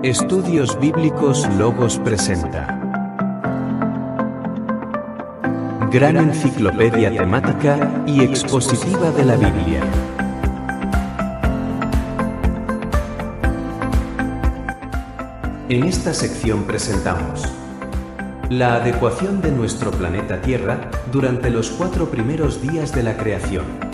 Estudios Bíblicos Logos presenta Gran enciclopedia temática y expositiva de la Biblia. En esta sección presentamos la adecuación de nuestro planeta Tierra durante los 4 primeros días de la creación.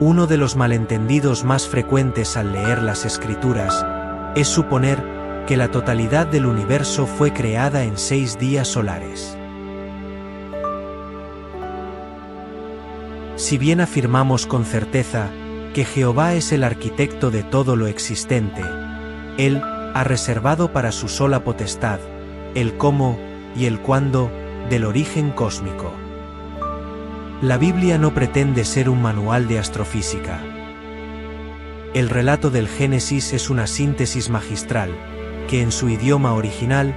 Uno de los malentendidos más frecuentes al leer las Escrituras es suponer que la totalidad del universo fue creada en 6 días solares. Si bien afirmamos con certeza que Jehová es el arquitecto de todo lo existente, Él ha reservado para su sola potestad el cómo y el cuándo del origen cósmico. La Biblia no pretende ser un manual de astrofísica. El relato del Génesis es una síntesis magistral, que en su idioma original,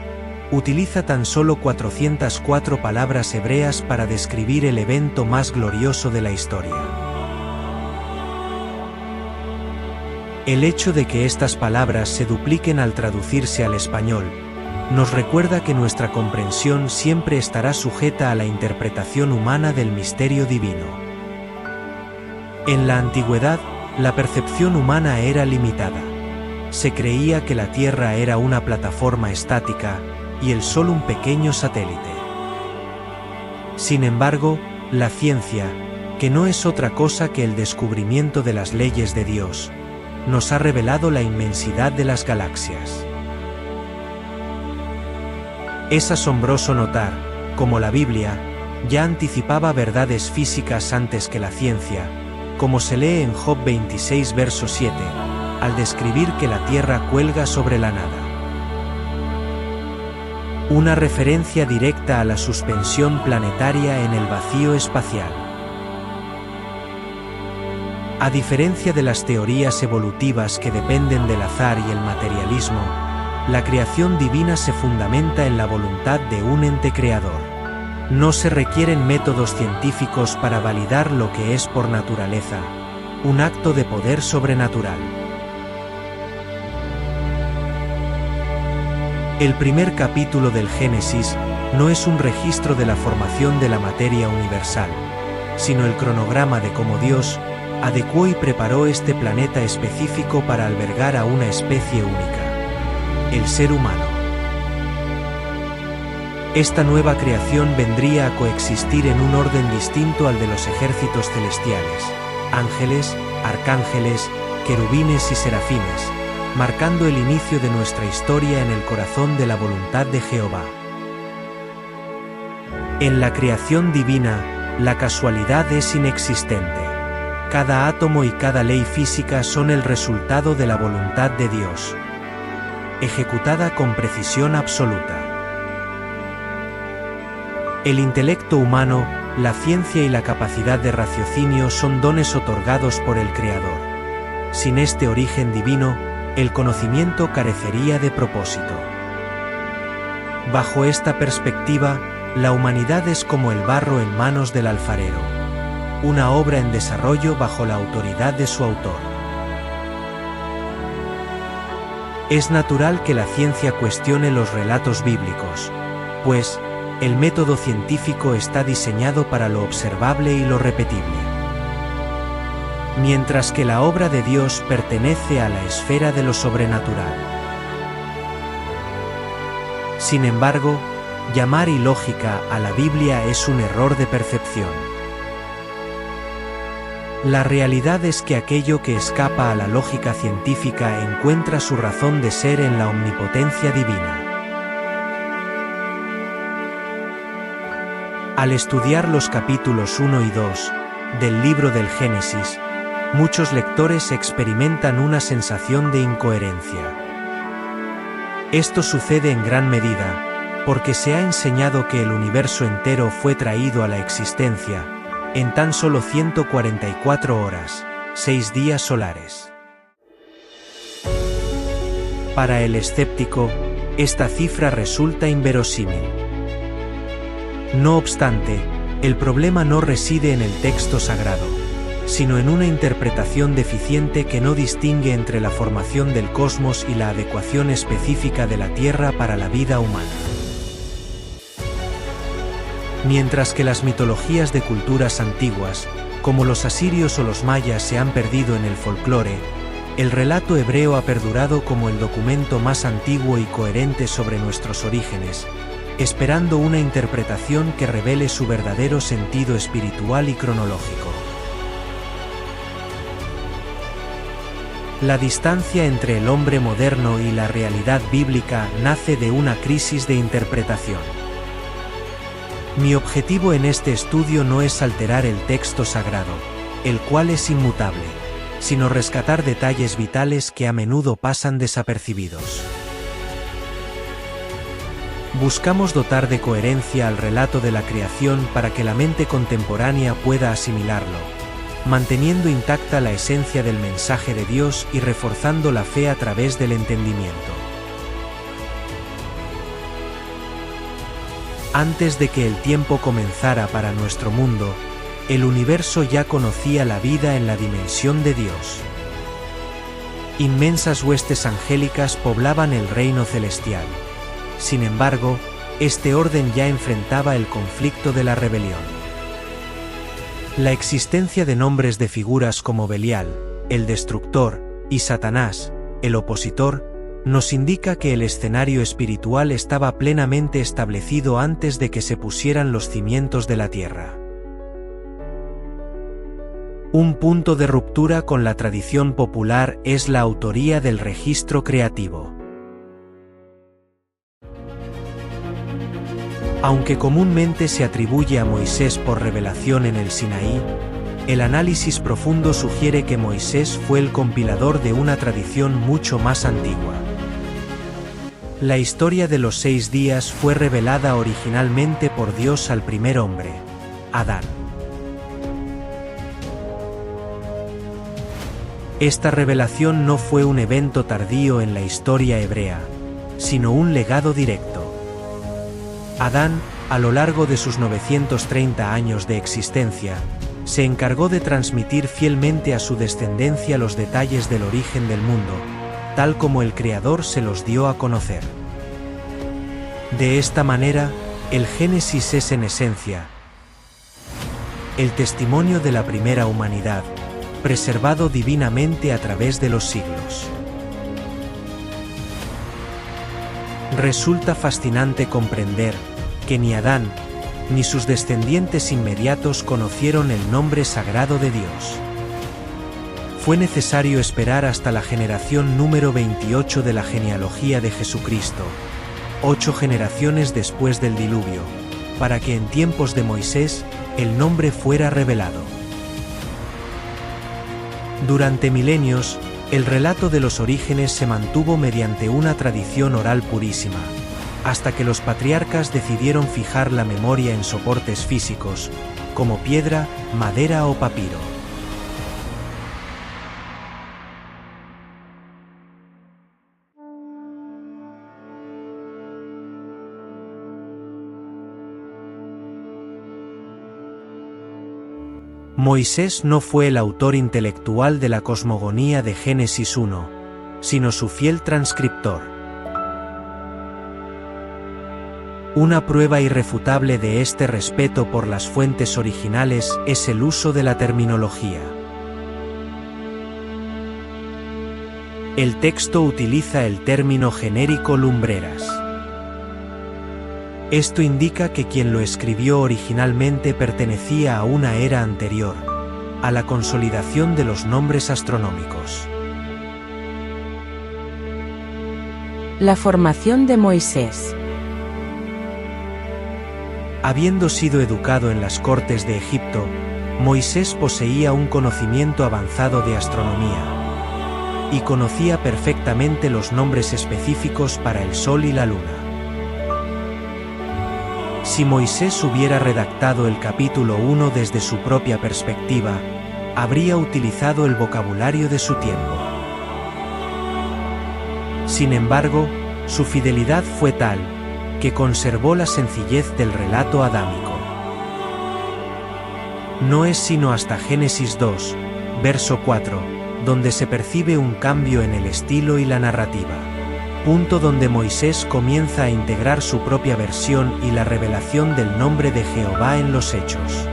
utiliza tan solo 404 palabras hebreas para describir el evento más glorioso de la historia. El hecho de que estas palabras se dupliquen al traducirse al español, nos recuerda que nuestra comprensión siempre estará sujeta a la interpretación humana del misterio divino. En la antigüedad, la percepción humana era limitada. Se creía que la Tierra era una plataforma estática y el Sol un pequeño satélite. Sin embargo, la ciencia, que no es otra cosa que el descubrimiento de las leyes de Dios, nos ha revelado la inmensidad de las galaxias. Es asombroso notar cómo la Biblia ya anticipaba verdades físicas antes que la ciencia, como se lee en Job 26 verso 7, al describir que la Tierra cuelga sobre la nada. Una referencia directa a la suspensión planetaria en el vacío espacial. A diferencia de las teorías evolutivas que dependen del azar y el materialismo, la creación divina se fundamenta en la voluntad de un ente creador. No se requieren métodos científicos para validar lo que es por naturaleza, un acto de poder sobrenatural. El primer capítulo del Génesis no es un registro de la formación de la materia universal, sino el cronograma de cómo Dios adecuó y preparó este planeta específico para albergar a una especie única: el ser humano. Esta nueva creación vendría a coexistir en un orden distinto al de los ejércitos celestiales, ángeles, arcángeles, querubines y serafines, marcando el inicio de nuestra historia en el corazón de la voluntad de Jehová. En la creación divina, la casualidad es inexistente. Cada átomo y cada ley física son el resultado de la voluntad de Dios, ejecutada con precisión absoluta. El intelecto humano, la ciencia y la capacidad de raciocinio son dones otorgados por el Creador. Sin este origen divino, el conocimiento carecería de propósito. Bajo esta perspectiva, la humanidad es como el barro en manos del alfarero, una obra en desarrollo bajo la autoridad de su autor. Es natural que la ciencia cuestione los relatos bíblicos, pues el método científico está diseñado para lo observable y lo repetible. Mientras que la obra de Dios pertenece a la esfera de lo sobrenatural. Sin embargo, llamar ilógica a la Biblia es un error de percepción. La realidad es que aquello que escapa a la lógica científica encuentra su razón de ser en la omnipotencia divina. Al estudiar los capítulos 1 y 2 del libro del Génesis, muchos lectores experimentan una sensación de incoherencia. Esto sucede en gran medida porque se ha enseñado que el universo entero fue traído a la existencia en tan solo 144 horas, 6 días solares. Para el escéptico, esta cifra resulta inverosímil. No obstante, el problema no reside en el texto sagrado, sino en una interpretación deficiente que no distingue entre la formación del cosmos y la adecuación específica de la Tierra para la vida humana. Mientras que las mitologías de culturas antiguas, como los asirios o los mayas, se han perdido en el folclore, el relato hebreo ha perdurado como el documento más antiguo y coherente sobre nuestros orígenes, esperando una interpretación que revele su verdadero sentido espiritual y cronológico. La distancia entre el hombre moderno y la realidad bíblica nace de una crisis de interpretación. Mi objetivo en este estudio no es alterar el texto sagrado, el cual es inmutable, sino rescatar detalles vitales que a menudo pasan desapercibidos. Buscamos dotar de coherencia al relato de la creación para que la mente contemporánea pueda asimilarlo, manteniendo intacta la esencia del mensaje de Dios y reforzando la fe a través del entendimiento. Antes de que el tiempo comenzara para nuestro mundo, el universo ya conocía la vida en la dimensión de Dios. Inmensas huestes angélicas poblaban el reino celestial. Sin embargo, este orden ya enfrentaba el conflicto de la rebelión. La existencia de nombres de figuras como Belial, el destructor, y Satanás, el opositor, nos indica que el escenario espiritual estaba plenamente establecido antes de que se pusieran los cimientos de la tierra. Un punto de ruptura con la tradición popular es la autoría del registro creativo. Aunque comúnmente se atribuye a Moisés por revelación en el Sinaí, el análisis profundo sugiere que Moisés fue el compilador de una tradición mucho más antigua. La historia de los 6 días fue revelada originalmente por Dios al primer hombre, Adán. Esta revelación no fue un evento tardío en la historia hebrea, sino un legado directo. Adán, a lo largo de sus 930 años de existencia, se encargó de transmitir fielmente a su descendencia los detalles del origen del mundo, tal como el Creador se los dio a conocer. De esta manera, el Génesis es en esencia el testimonio de la primera humanidad, preservado divinamente a través de los siglos. Resulta fascinante comprender que ni Adán, ni sus descendientes inmediatos conocieron el nombre sagrado de Dios. Fue necesario esperar hasta la generación número 28 de la genealogía de Jesucristo, 8 generaciones después del diluvio, para que en tiempos de Moisés el nombre fuera revelado. Durante milenios, el relato de los orígenes se mantuvo mediante una tradición oral purísima, hasta que los patriarcas decidieron fijar la memoria en soportes físicos, como piedra, madera o papiro. Moisés no fue el autor intelectual de la cosmogonía de Génesis 1, sino su fiel transcriptor. Una prueba irrefutable de este respeto por las fuentes originales es el uso de la terminología. El texto utiliza el término genérico lumbreras. Esto indica que quien lo escribió originalmente pertenecía a una era anterior, a la consolidación de los nombres astronómicos. La formación de Moisés. Habiendo sido educado en las cortes de Egipto, Moisés poseía un conocimiento avanzado de astronomía y conocía perfectamente los nombres específicos para el Sol y la Luna. Si Moisés hubiera redactado el capítulo 1 desde su propia perspectiva, habría utilizado el vocabulario de su tiempo. Sin embargo, su fidelidad fue tal, que conservó la sencillez del relato adámico. No es sino hasta Génesis 2, verso 4, donde se percibe un cambio en el estilo y la narrativa. Punto donde Moisés comienza a integrar su propia versión y la revelación del nombre de Jehová en los Hechos.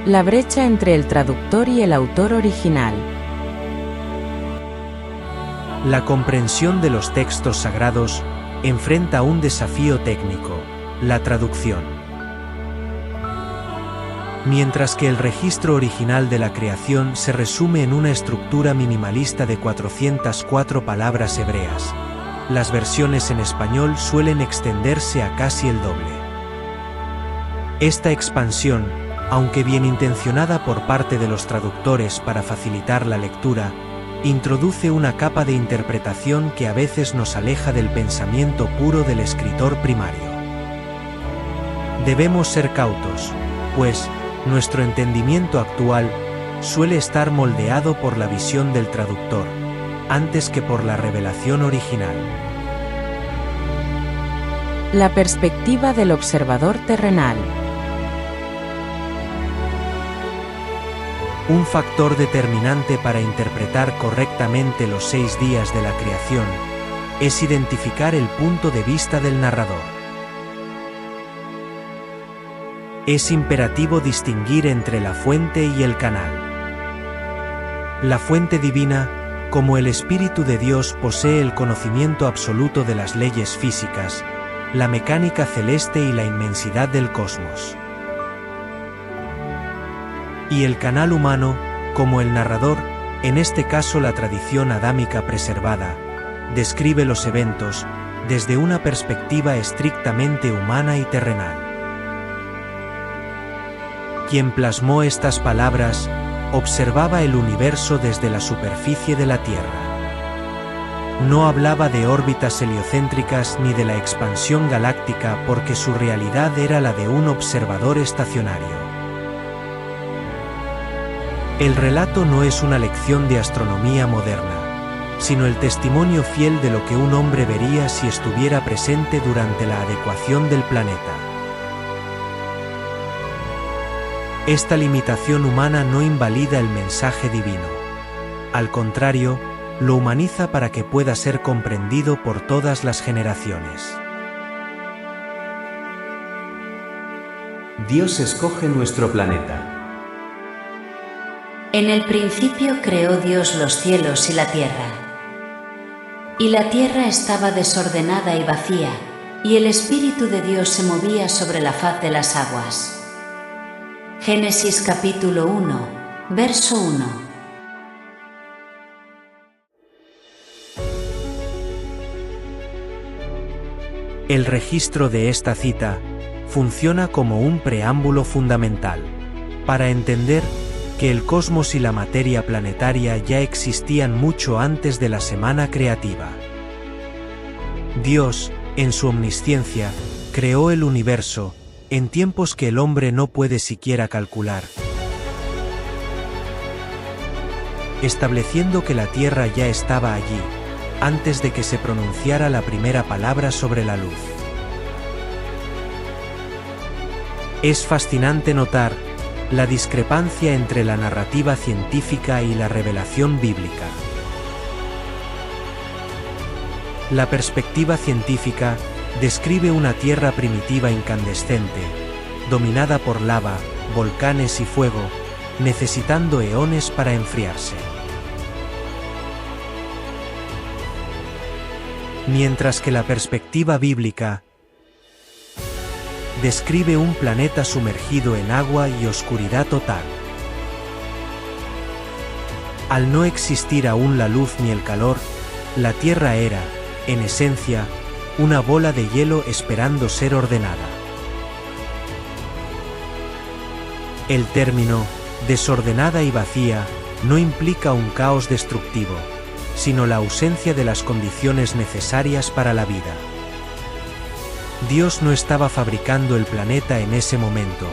La brecha entre el traductor y el autor original. La comprensión de los textos sagrados enfrenta un desafío técnico, la traducción. Mientras que el registro original de la creación se resume en una estructura minimalista de 404 palabras hebreas, las versiones en español suelen extenderse a casi el doble. Esta expansión, aunque bien intencionada por parte de los traductores para facilitar la lectura, introduce una capa de interpretación que a veces nos aleja del pensamiento puro del escritor primario. Debemos ser cautos, pues, nuestro entendimiento actual suele estar moldeado por la visión del traductor, antes que por la revelación original. La perspectiva del observador terrenal. Un factor determinante para interpretar correctamente los 6 días de la creación es identificar el punto de vista del narrador. Es imperativo distinguir entre la fuente y el canal. La fuente divina, como el Espíritu de Dios, posee el conocimiento absoluto de las leyes físicas, la mecánica celeste y la inmensidad del cosmos. Y el canal humano, como el narrador, en este caso la tradición adámica preservada, describe los eventos desde una perspectiva estrictamente humana y terrenal. Quien plasmó estas palabras, observaba el universo desde la superficie de la Tierra. No hablaba de órbitas heliocéntricas ni de la expansión galáctica porque su realidad era la de un observador estacionario. El relato no es una lección de astronomía moderna, sino el testimonio fiel de lo que un hombre vería si estuviera presente durante la adecuación del planeta. Esta limitación humana no invalida el mensaje divino. Al contrario, lo humaniza para que pueda ser comprendido por todas las generaciones. Dios escoge nuestro planeta. En el principio creó Dios los cielos y la tierra. Y la tierra estaba desordenada y vacía, y el Espíritu de Dios se movía sobre la faz de las aguas. Génesis capítulo 1, verso 1. El registro de esta cita funciona como un preámbulo fundamental para entender que el cosmos y la materia planetaria ya existían mucho antes de la semana creativa. Dios, en su omnisciencia, creó el universo en tiempos que el hombre no puede siquiera calcular, estableciendo que la Tierra ya estaba allí, antes de que se pronunciara la primera palabra sobre la luz. Es fascinante notar la discrepancia entre la narrativa científica y la revelación bíblica. La perspectiva científica describe una Tierra primitiva incandescente, dominada por lava, volcanes y fuego, necesitando eones para enfriarse. Mientras que la perspectiva bíblica describe un planeta sumergido en agua y oscuridad total. Al no existir aún la luz ni el calor, la Tierra era, en esencia, una bola de hielo esperando ser ordenada. El término, desordenada y vacía, no implica un caos destructivo, sino la ausencia de las condiciones necesarias para la vida. Dios no estaba fabricando el planeta en ese momento,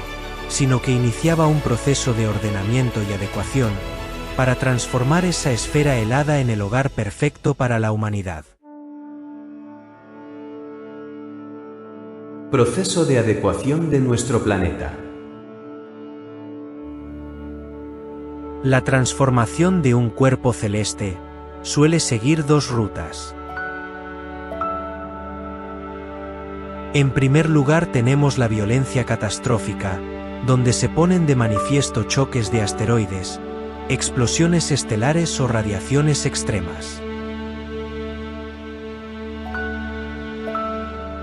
sino que iniciaba un proceso de ordenamiento y adecuación, para transformar esa esfera helada en el hogar perfecto para la humanidad. Proceso de adecuación de nuestro planeta. La transformación de un cuerpo celeste suele seguir dos rutas. En primer lugar tenemos la violencia catastrófica, donde se ponen de manifiesto choques de asteroides, explosiones estelares o radiaciones extremas.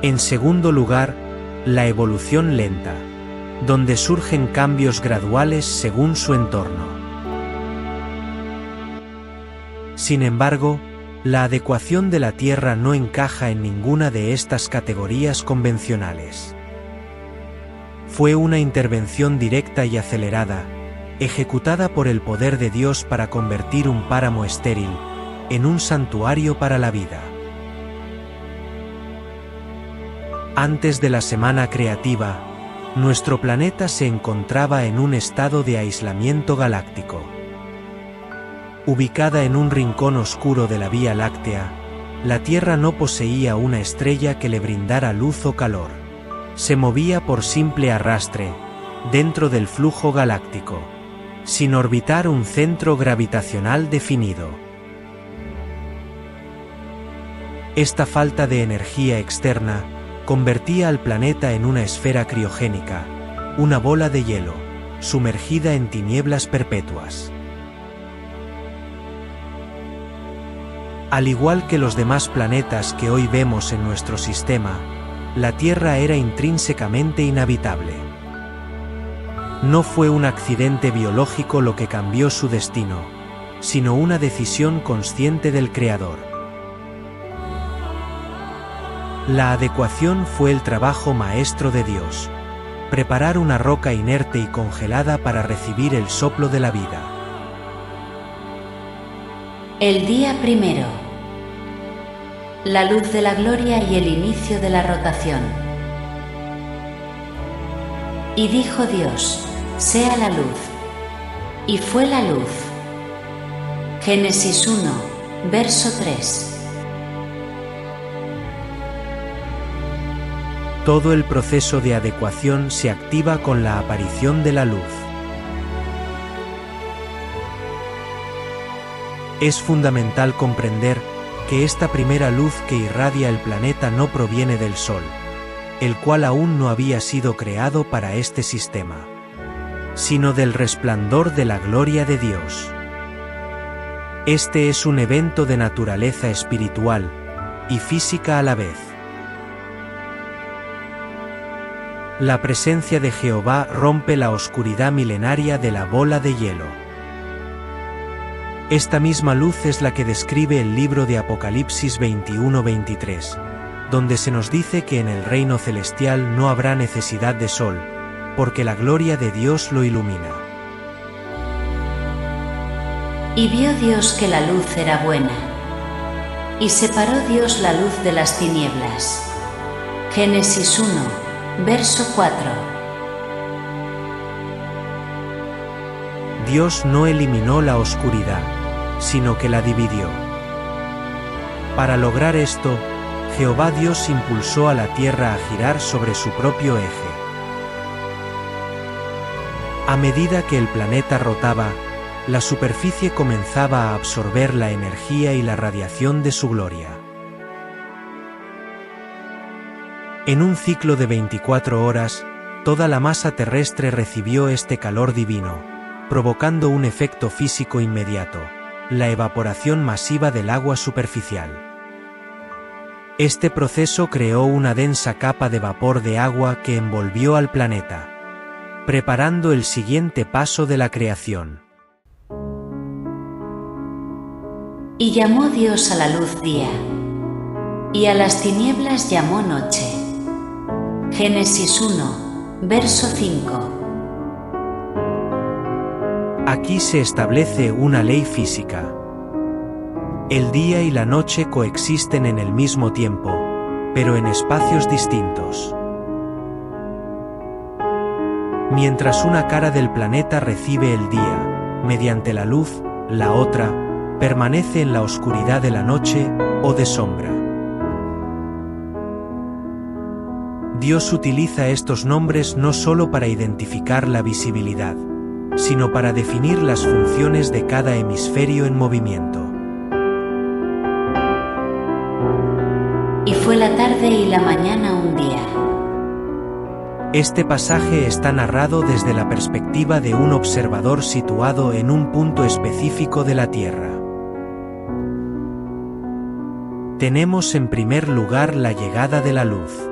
En segundo lugar, la evolución lenta, donde surgen cambios graduales según su entorno. Sin embargo, la adecuación de la Tierra no encaja en ninguna de estas categorías convencionales. Fue una intervención directa y acelerada, ejecutada por el poder de Dios para convertir un páramo estéril en un santuario para la vida. Antes de la semana creativa, nuestro planeta se encontraba en un estado de aislamiento galáctico. Ubicada en un rincón oscuro de la Vía Láctea, la Tierra no poseía una estrella que le brindara luz o calor. Se movía por simple arrastre, dentro del flujo galáctico, sin orbitar un centro gravitacional definido. Esta falta de energía externa convertía al planeta en una esfera criogénica, una bola de hielo, sumergida en tinieblas perpetuas. Al igual que los demás planetas que hoy vemos en nuestro sistema, la Tierra era intrínsecamente inhabitable. No fue un accidente biológico lo que cambió su destino, sino una decisión consciente del Creador. La adecuación fue el trabajo maestro de Dios, preparar una roca inerte y congelada para recibir el soplo de la vida. El día primero. La luz de la gloria y el inicio de la rotación. Y dijo Dios, sea la luz. Y fue la luz. Génesis 1, verso 3. Todo el proceso de adecuación se activa con la aparición de la luz. Es fundamental comprender que esta primera luz que irradia el planeta no proviene del Sol, el cual aún no había sido creado para este sistema, sino del resplandor de la gloria de Dios. Este es un evento de naturaleza espiritual y física a la vez. La presencia de Jehová rompe la oscuridad milenaria de la bola de hielo. Esta misma luz es la que describe el libro de Apocalipsis 21-23, donde se nos dice que en el reino celestial no habrá necesidad de sol, porque la gloria de Dios lo ilumina. Y vio Dios que la luz era buena, y separó Dios la luz de las tinieblas. Génesis 1, verso 4. Dios no eliminó la oscuridad, sino que la dividió. Para lograr esto, Jehová Dios impulsó a la tierra a girar sobre su propio eje. A medida que el planeta rotaba, la superficie comenzaba a absorber la energía y la radiación de su gloria. En un ciclo de 24 horas, toda la masa terrestre recibió este calor divino, provocando un efecto físico inmediato: la evaporación masiva del agua superficial. Este proceso creó una densa capa de vapor de agua que envolvió al planeta, preparando el siguiente paso de la creación. Y llamó Dios a la luz día, y a las tinieblas llamó noche. Génesis 1, verso 5. Aquí se establece una ley física. El día y la noche coexisten en el mismo tiempo, pero en espacios distintos. Mientras una cara del planeta recibe el día, mediante la luz, la otra permanece en la oscuridad de la noche o de sombra. Dios utiliza estos nombres no solo para identificar la visibilidad, sino para definir las funciones de cada hemisferio en movimiento. Y fue la tarde y la mañana un día. Este pasaje está narrado desde la perspectiva de un observador situado en un punto específico de la Tierra. Tenemos en primer lugar la llegada de la luz.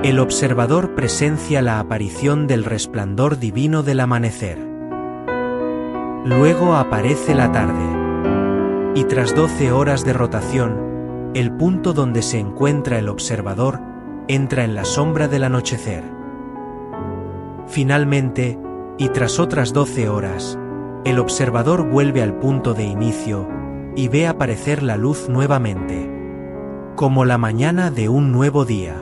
El observador presencia la aparición del resplandor divino del amanecer. Luego aparece la tarde. Y tras 12 horas de rotación, el punto donde se encuentra el observador entra en la sombra del anochecer. Finalmente, y tras otras 12 horas, el observador vuelve al punto de inicio y ve aparecer la luz nuevamente, como la mañana de un nuevo día.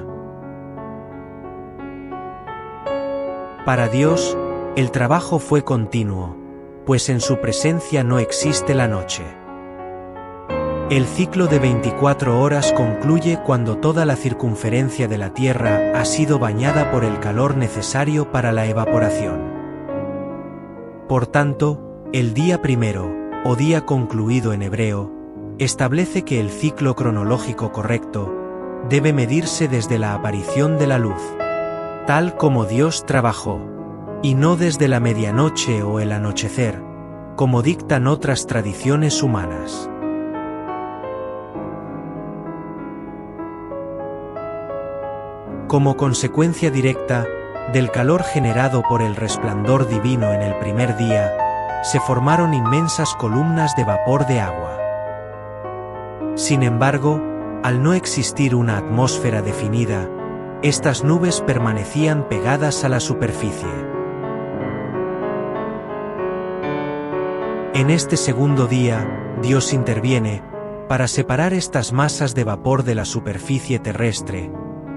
Para Dios, el trabajo fue continuo, pues en su presencia no existe la noche. El ciclo de 24 horas concluye cuando toda la circunferencia de la Tierra ha sido bañada por el calor necesario para la evaporación. Por tanto, el día primero, o día concluido en hebreo, establece que el ciclo cronológico correcto debe medirse desde la aparición de la luz, tal como Dios trabajó, y no desde la medianoche o el anochecer, como dictan otras tradiciones humanas. Como consecuencia directa del calor generado por el resplandor divino en el primer día, se formaron inmensas columnas de vapor de agua. Sin embargo, al no existir una atmósfera definida, estas nubes permanecían pegadas a la superficie. En este segundo día, Dios interviene para separar estas masas de vapor de la superficie terrestre,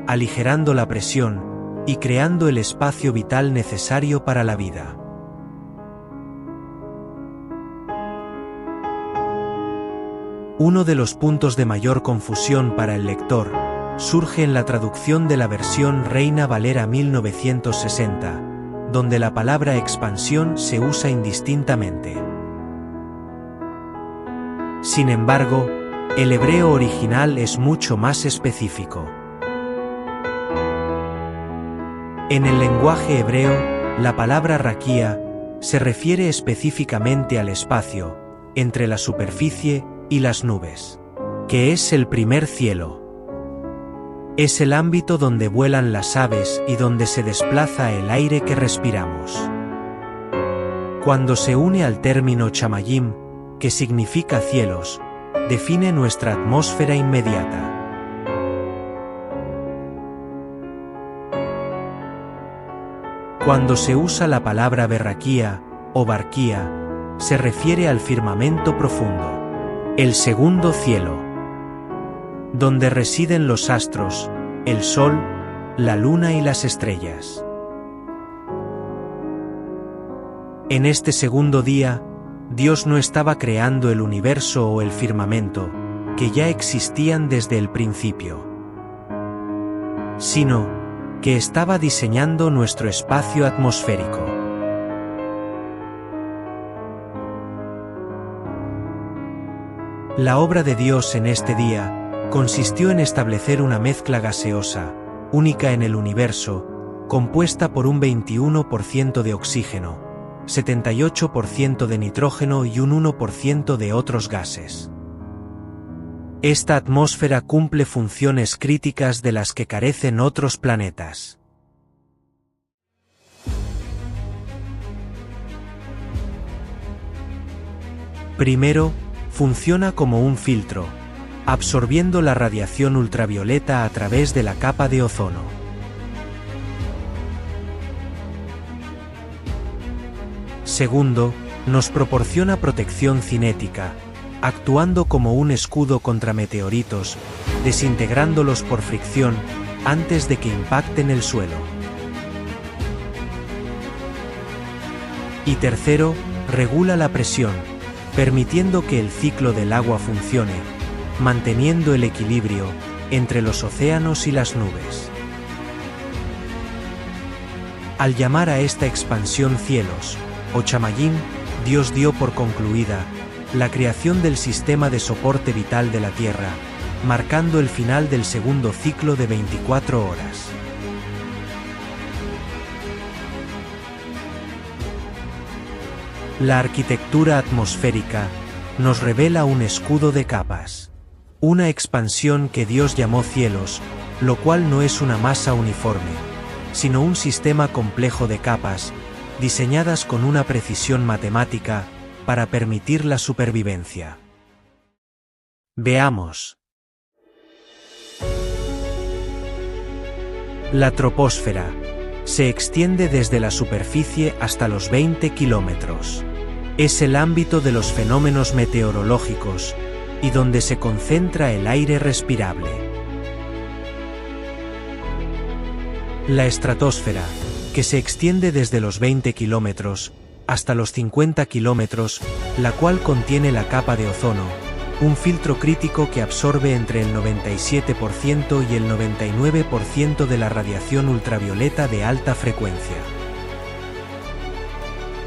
aligerando la presión y creando el espacio vital necesario para la vida. Uno de los puntos de mayor confusión para el lector surge en la traducción de la versión Reina Valera 1960, donde la palabra expansión se usa indistintamente. Sin embargo, el hebreo original es mucho más específico. En el lenguaje hebreo, la palabra raquía se refiere específicamente al espacio entre la superficie y las nubes, que es el primer cielo. Es el ámbito donde vuelan las aves y donde se desplaza el aire que respiramos. Cuando se une al término chamayim, que significa cielos, define nuestra atmósfera inmediata. Cuando se usa la palabra berraquía o barquía, se refiere al firmamento profundo, el segundo cielo, donde residen los astros, el sol, la luna y las estrellas. En este segundo día, Dios no estaba creando el universo o el firmamento, que ya existían desde el principio, sino que estaba diseñando nuestro espacio atmosférico. La obra de Dios en este día consistió en establecer una mezcla gaseosa, única en el universo, compuesta por un 21% de oxígeno, 78% de nitrógeno y un 1% de otros gases. Esta atmósfera cumple funciones críticas de las que carecen otros planetas. Primero, funciona como un filtro, absorbiendo la radiación ultravioleta a través de la capa de ozono. Segundo, nos proporciona protección cinética, actuando como un escudo contra meteoritos, desintegrándolos por fricción antes de que impacten el suelo. Y tercero, regula la presión, permitiendo que el ciclo del agua funcione, manteniendo el equilibrio entre los océanos y las nubes. Al llamar a esta expansión cielos, o Chamayín, Dios dio por concluida la creación del sistema de soporte vital de la Tierra, marcando el final del segundo ciclo de 24 horas. La arquitectura atmosférica nos revela un escudo de capas, una expansión que Dios llamó cielos, lo cual no es una masa uniforme, sino un sistema complejo de capas, diseñadas con una precisión matemática para permitir la supervivencia. Veamos. La troposfera se extiende desde la superficie hasta los 20 kilómetros. Es el ámbito de los fenómenos meteorológicos y donde se concentra el aire respirable. La estratosfera, que se extiende desde los 20 kilómetros hasta los 50 kilómetros, la cual contiene la capa de ozono, un filtro crítico que absorbe entre el 97% y el 99% de la radiación ultravioleta de alta frecuencia.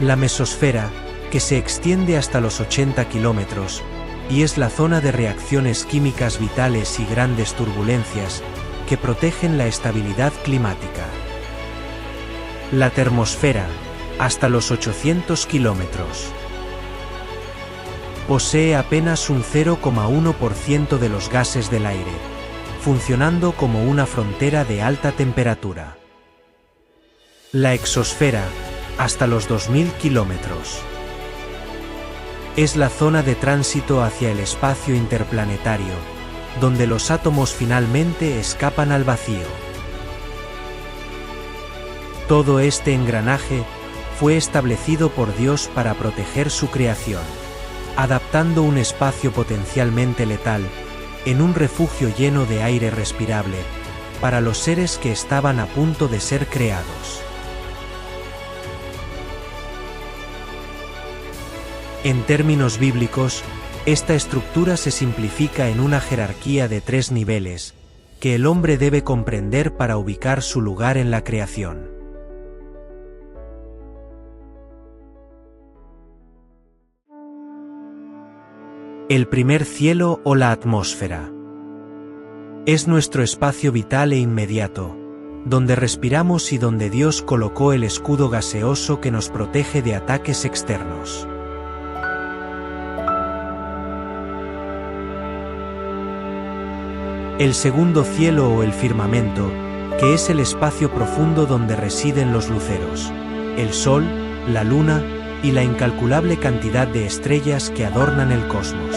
La mesosfera, que se extiende hasta los 80 kilómetros, y es la zona de reacciones químicas vitales y grandes turbulencias que protegen la estabilidad climática. La termosfera, hasta los 800 kilómetros. Posee apenas un 0,1% de los gases del aire, funcionando como una frontera de alta temperatura. La exosfera, hasta los 2000 kilómetros. Es la zona de tránsito hacia el espacio interplanetario, donde los átomos finalmente escapan al vacío. Todo este engranaje fue establecido por Dios para proteger su creación, adaptando un espacio potencialmente letal en un refugio lleno de aire respirable para los seres que estaban a punto de ser creados. En términos bíblicos, esta estructura se simplifica en una jerarquía de 3 niveles que el hombre debe comprender para ubicar su lugar en la creación. El primer cielo o la atmósfera. Es nuestro espacio vital e inmediato, donde respiramos y donde Dios colocó el escudo gaseoso que nos protege de ataques externos. El segundo cielo o el firmamento, que es el espacio profundo donde residen los luceros, el sol, la luna y la incalculable cantidad de estrellas que adornan el cosmos.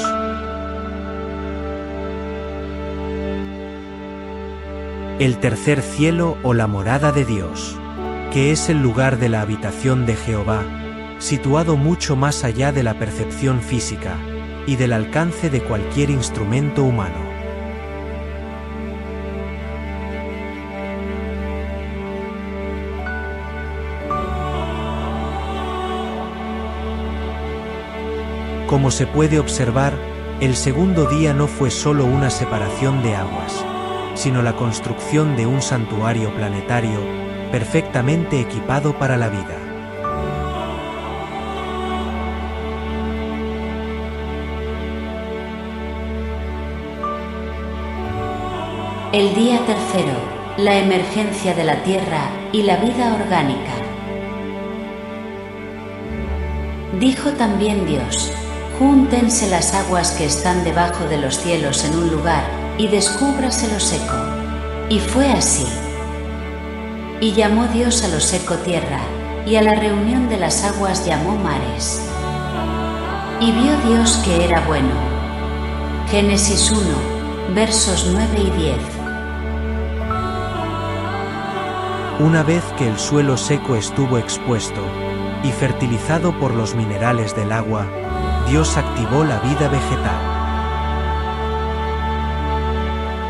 El tercer cielo o la morada de Dios, que es el lugar de la habitación de Jehová, situado mucho más allá de la percepción física y del alcance de cualquier instrumento humano. Como se puede observar, el segundo día no fue solo una separación de aguas, sino la construcción de un santuario planetario perfectamente equipado para la vida. El día tercero, la emergencia de la Tierra y la vida orgánica. Dijo también Dios: Júntense las aguas que están debajo de los cielos en un lugar, y descúbrase lo seco. Y fue así. Y llamó Dios a lo seco tierra, y a la reunión de las aguas llamó mares. Y vio Dios que era bueno. Génesis 1, versos 9 y 10. Una vez que el suelo seco estuvo expuesto y fertilizado por los minerales del agua, Dios activó la vida vegetal.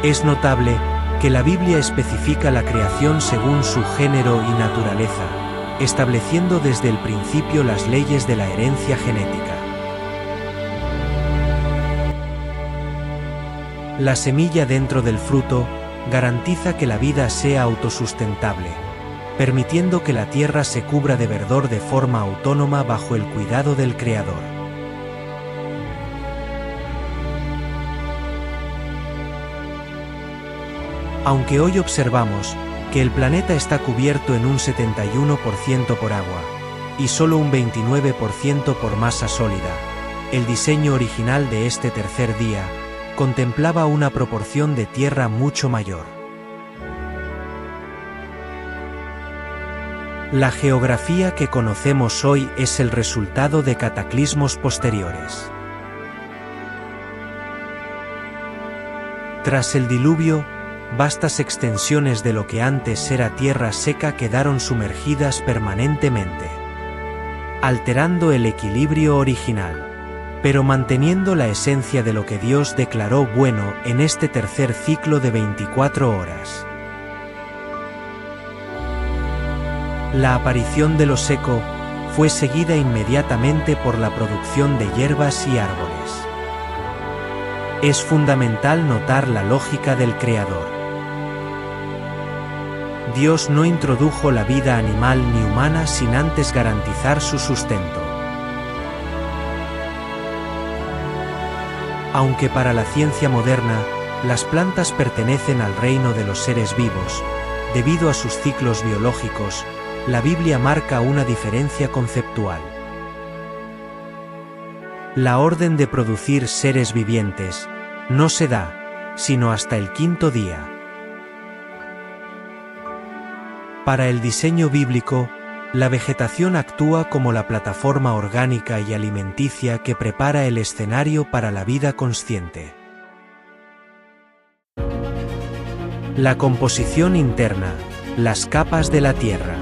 Es notable que la Biblia especifica la creación según su género y naturaleza, estableciendo desde el principio las leyes de la herencia genética. La semilla dentro del fruto garantiza que la vida sea autosustentable, permitiendo que la tierra se cubra de verdor de forma autónoma bajo el cuidado del Creador. Aunque hoy observamos que el planeta está cubierto en un 71% por agua y solo un 29% por masa sólida, el diseño original de este tercer día contemplaba una proporción de tierra mucho mayor. La geografía que conocemos hoy es el resultado de cataclismos posteriores. Tras el diluvio, vastas extensiones de lo que antes era tierra seca quedaron sumergidas permanentemente, alterando el equilibrio original, pero manteniendo la esencia de lo que Dios declaró bueno en este tercer ciclo de 24 horas. La aparición de lo seco fue seguida inmediatamente por la producción de hierbas y árboles. Es fundamental notar la lógica del Creador. Dios no introdujo la vida animal ni humana sin antes garantizar su sustento. Aunque para la ciencia moderna, las plantas pertenecen al reino de los seres vivos, debido a sus ciclos biológicos, la Biblia marca una diferencia conceptual. La orden de producir seres vivientes no se da, sino hasta el quinto día. Para el diseño bíblico, la vegetación actúa como la plataforma orgánica y alimenticia que prepara el escenario para la vida consciente. La composición interna, las capas de la tierra.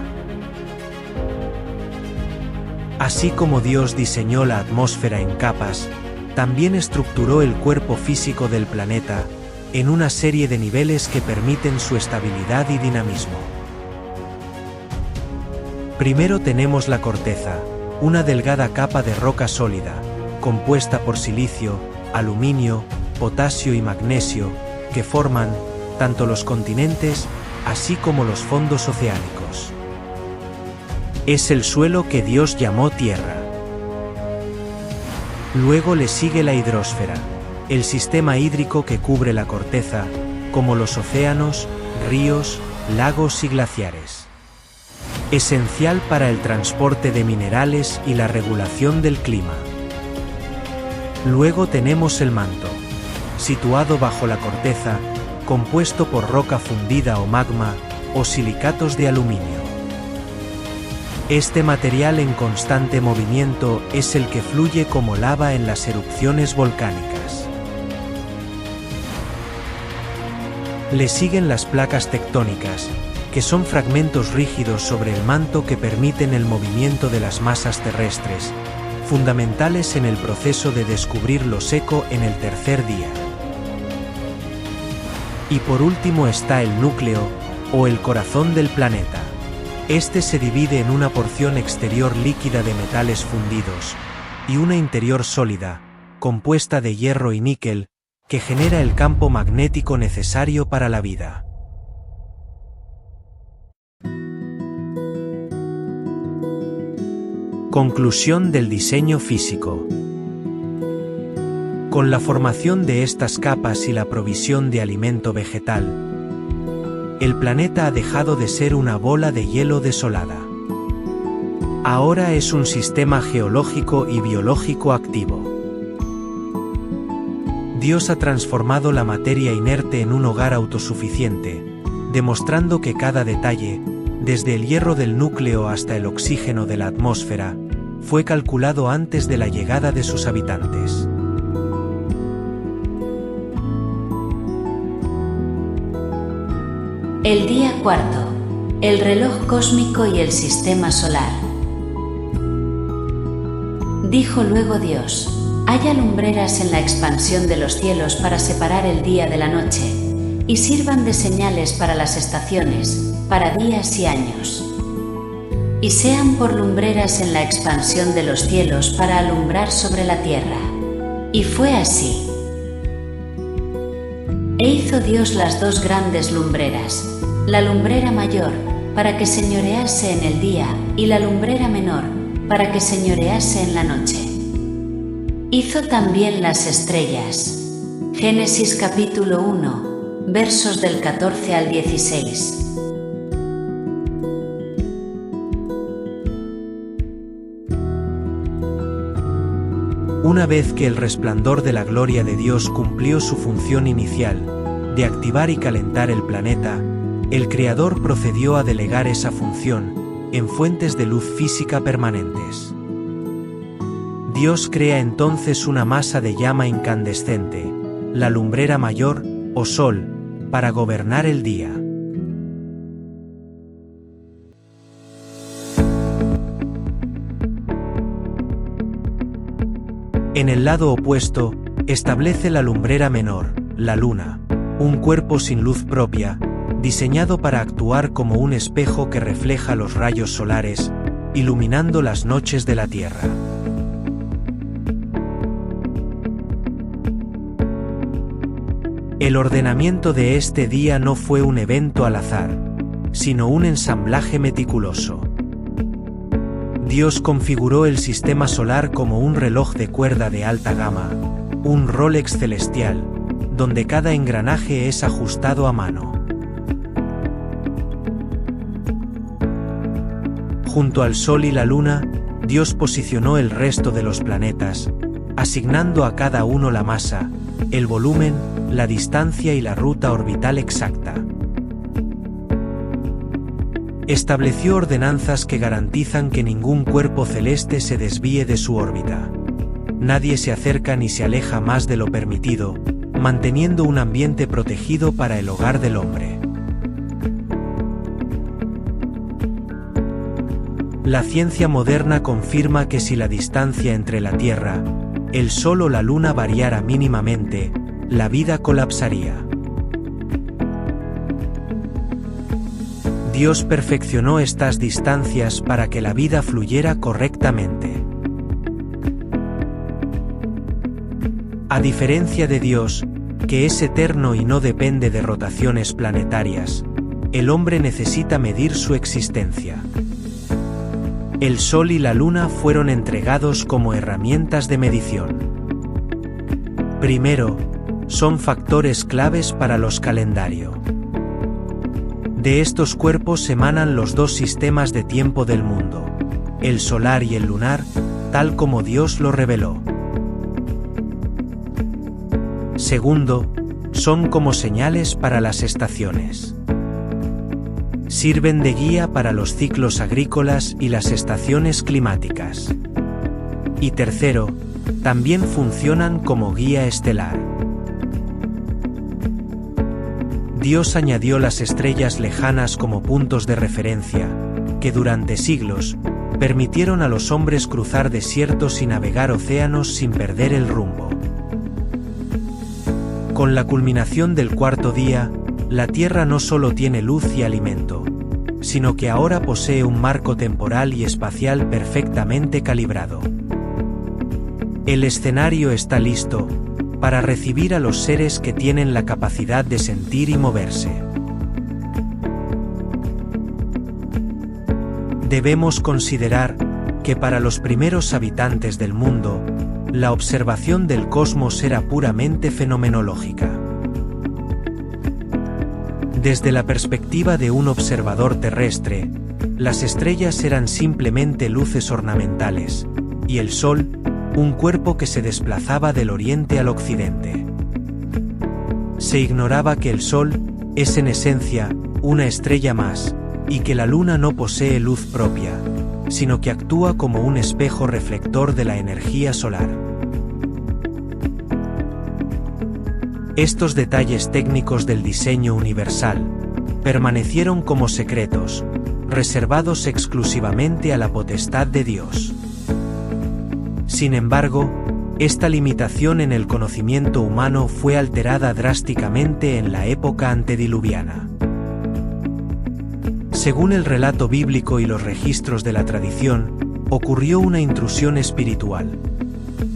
Así como Dios diseñó la atmósfera en capas, también estructuró el cuerpo físico del planeta en una serie de niveles que permiten su estabilidad y dinamismo. Primero tenemos la corteza, una delgada capa de roca sólida, compuesta por silicio, aluminio, potasio y magnesio, que forman tanto los continentes, así como los fondos oceánicos. Es el suelo que Dios llamó tierra. Luego le sigue la hidrosfera, el sistema hídrico que cubre la corteza, como los océanos, ríos, lagos y glaciares. Esencial para el transporte de minerales y la regulación del clima. Luego tenemos el manto, situado bajo la corteza, compuesto por roca fundida o magma, o silicatos de aluminio. Este material en constante movimiento es el que fluye como lava en las erupciones volcánicas. Le siguen las placas tectónicas, que son fragmentos rígidos sobre el manto que permiten el movimiento de las masas terrestres, fundamentales en el proceso de descubrir lo seco en el tercer día. Y por último está el núcleo, o el corazón del planeta. Este se divide en una porción exterior líquida de metales fundidos, y una interior sólida, compuesta de hierro y níquel, que genera el campo magnético necesario para la vida. Conclusión del diseño físico. Con la formación de estas capas y la provisión de alimento vegetal, el planeta ha dejado de ser una bola de hielo desolada. Ahora es un sistema geológico y biológico activo. Dios ha transformado la materia inerte en un hogar autosuficiente, demostrando que cada detalle, desde el hierro del núcleo hasta el oxígeno de la atmósfera, fue calculado antes de la llegada de sus habitantes. El día cuarto, el reloj cósmico y el sistema solar. Dijo luego Dios: haya lumbreras en la expansión de los cielos para separar el día de la noche, y sirvan de señales para las estaciones, para días y años. Y sean por lumbreras en la expansión de los cielos para alumbrar sobre la tierra. Y fue así. E hizo Dios las dos grandes lumbreras, la lumbrera mayor, para que señorease en el día, y la lumbrera menor, para que señorease en la noche. Hizo también las estrellas. Génesis capítulo 1, versos del 14 al 16. Una vez que el resplandor de la gloria de Dios cumplió su función inicial, de activar y calentar el planeta, el Creador procedió a delegar esa función en fuentes de luz física permanentes. Dios crea entonces una masa de llama incandescente, la lumbrera mayor, o sol, para gobernar el día. En el lado opuesto, establece la lumbrera menor, la luna, un cuerpo sin luz propia, diseñado para actuar como un espejo que refleja los rayos solares, iluminando las noches de la Tierra. El ordenamiento de este día no fue un evento al azar, sino un ensamblaje meticuloso. Dios configuró el sistema solar como un reloj de cuerda de alta gama, un Rolex celestial, donde cada engranaje es ajustado a mano. Junto al Sol y la Luna, Dios posicionó el resto de los planetas, asignando a cada uno la masa, el volumen, la distancia y la ruta orbital exacta. Estableció ordenanzas que garantizan que ningún cuerpo celeste se desvíe de su órbita. Nadie se acerca ni se aleja más de lo permitido, manteniendo un ambiente protegido para el hogar del hombre. La ciencia moderna confirma que si la distancia entre la Tierra, el Sol o la Luna variara mínimamente, la vida colapsaría. Dios perfeccionó estas distancias para que la vida fluyera correctamente. A diferencia de Dios, que es eterno y no depende de rotaciones planetarias, el hombre necesita medir su existencia. El Sol y la Luna fueron entregados como herramientas de medición. Primero, son factores claves para los calendarios. De estos cuerpos emanan los dos sistemas de tiempo del mundo, el solar y el lunar, tal como Dios lo reveló. Segundo, son como señales para las estaciones. Sirven de guía para los ciclos agrícolas y las estaciones climáticas. Y tercero, también funcionan como guía estelar. Dios añadió las estrellas lejanas como puntos de referencia, que durante siglos, permitieron a los hombres cruzar desiertos y navegar océanos sin perder el rumbo. Con la culminación del cuarto día, la Tierra no solo tiene luz y alimento, sino que ahora posee un marco temporal y espacial perfectamente calibrado. El escenario está listo para recibir a los seres que tienen la capacidad de sentir y moverse. Debemos considerar que para los primeros habitantes del mundo, la observación del cosmos era puramente fenomenológica. Desde la perspectiva de un observador terrestre, las estrellas eran simplemente luces ornamentales, y el Sol, un cuerpo que se desplazaba del oriente al occidente. Se ignoraba que el Sol es en esencia una estrella más, y que la Luna no posee luz propia, sino que actúa como un espejo reflector de la energía solar. Estos detalles técnicos del diseño universal permanecieron como secretos, reservados exclusivamente a la potestad de Dios. Sin embargo, esta limitación en el conocimiento humano fue alterada drásticamente en la época antediluviana. Según el relato bíblico y los registros de la tradición, ocurrió una intrusión espiritual.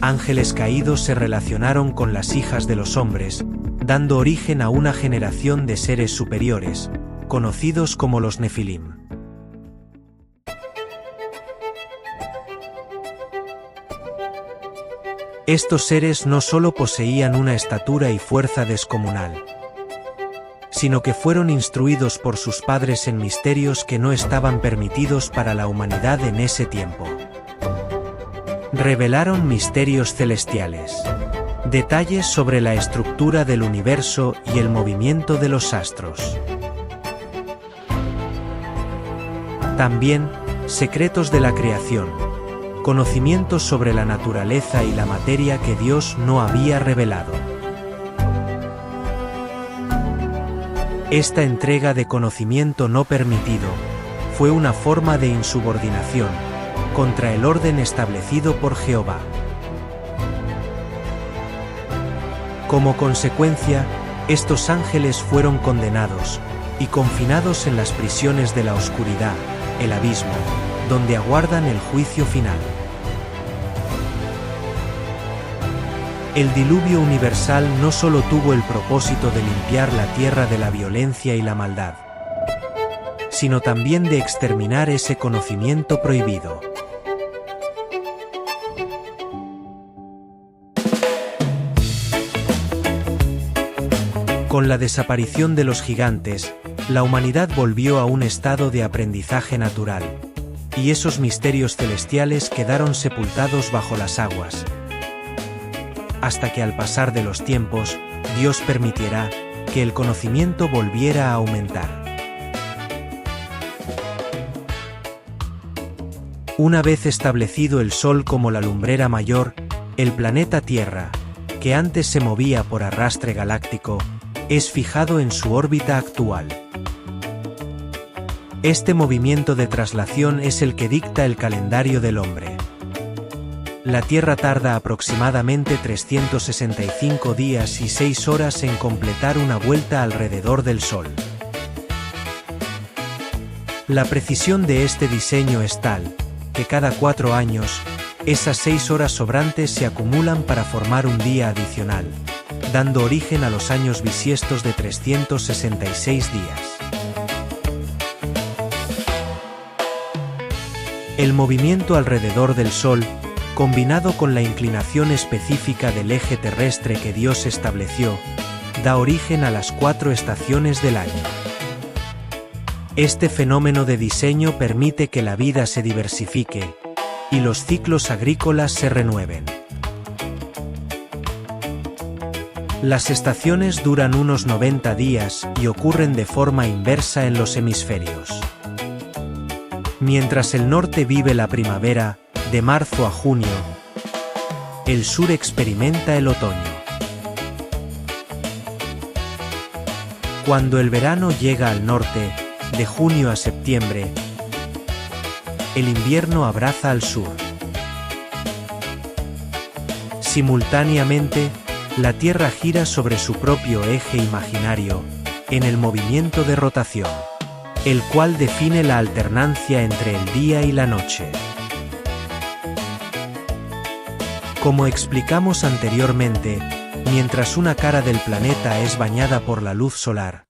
Ángeles caídos se relacionaron con las hijas de los hombres, dando origen a una generación de seres superiores, conocidos como los Nefilim. Estos seres no solo poseían una estatura y fuerza descomunal, sino que fueron instruidos por sus padres en misterios que no estaban permitidos para la humanidad en ese tiempo. Revelaron misterios celestiales, detalles sobre la estructura del universo y el movimiento de los astros. También, secretos de la creación, conocimientos sobre la naturaleza y la materia que Dios no había revelado. Esta entrega de conocimiento no permitido fue una forma de insubordinación contra el orden establecido por Jehová. Como consecuencia, estos ángeles fueron condenados y confinados en las prisiones de la oscuridad, el abismo, donde aguardan el juicio final. El diluvio universal no solo tuvo el propósito de limpiar la tierra de la violencia y la maldad, sino también de exterminar ese conocimiento prohibido. Con la desaparición de los gigantes, la humanidad volvió a un estado de aprendizaje natural, y esos misterios celestiales quedaron sepultados bajo las aguas, hasta que al pasar de los tiempos, Dios permitirá que el conocimiento volviera a aumentar. Una vez establecido el Sol como la lumbrera mayor, el planeta Tierra, que antes se movía por arrastre galáctico, es fijado en su órbita actual. Este movimiento de traslación es el que dicta el calendario del hombre. La Tierra tarda aproximadamente 365 días y 6 horas en completar una vuelta alrededor del Sol. La precisión de este diseño es tal, que cada 4 años, esas 6 horas sobrantes se acumulan para formar un día adicional, dando origen a los años bisiestos de 366 días. El movimiento alrededor del Sol, combinado con la inclinación específica del eje terrestre que Dios estableció, da origen a las 4 estaciones del año. Este fenómeno de diseño permite que la vida se diversifique y los ciclos agrícolas se renueven. Las estaciones duran unos 90 días y ocurren de forma inversa en los hemisferios. Mientras el norte vive la primavera, de marzo a junio, el sur experimenta el otoño. Cuando el verano llega al norte, de junio a septiembre, el invierno abraza al sur. Simultáneamente, la Tierra gira sobre su propio eje imaginario, en el movimiento de rotación, el cual define la alternancia entre el día y la noche. Como explicamos anteriormente, mientras una cara del planeta es bañada por la luz solar,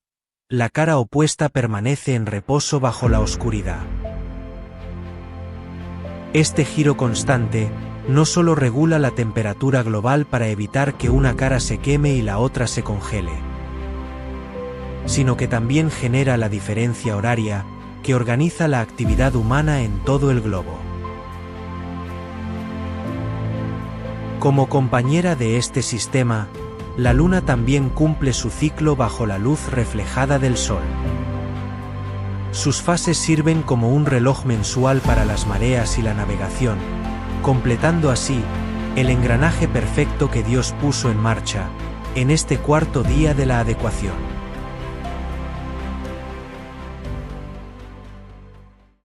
la cara opuesta permanece en reposo bajo la oscuridad. Este giro constante no solo regula la temperatura global para evitar que una cara se queme y la otra se congele, sino que también genera la diferencia horaria que organiza la actividad humana en todo el globo. Como compañera de este sistema, La luna también cumple su ciclo bajo la luz reflejada del sol. Sus fases sirven como un reloj mensual para las mareas y la navegación, completando así el engranaje perfecto que Dios puso en marcha en este cuarto día de la adecuación.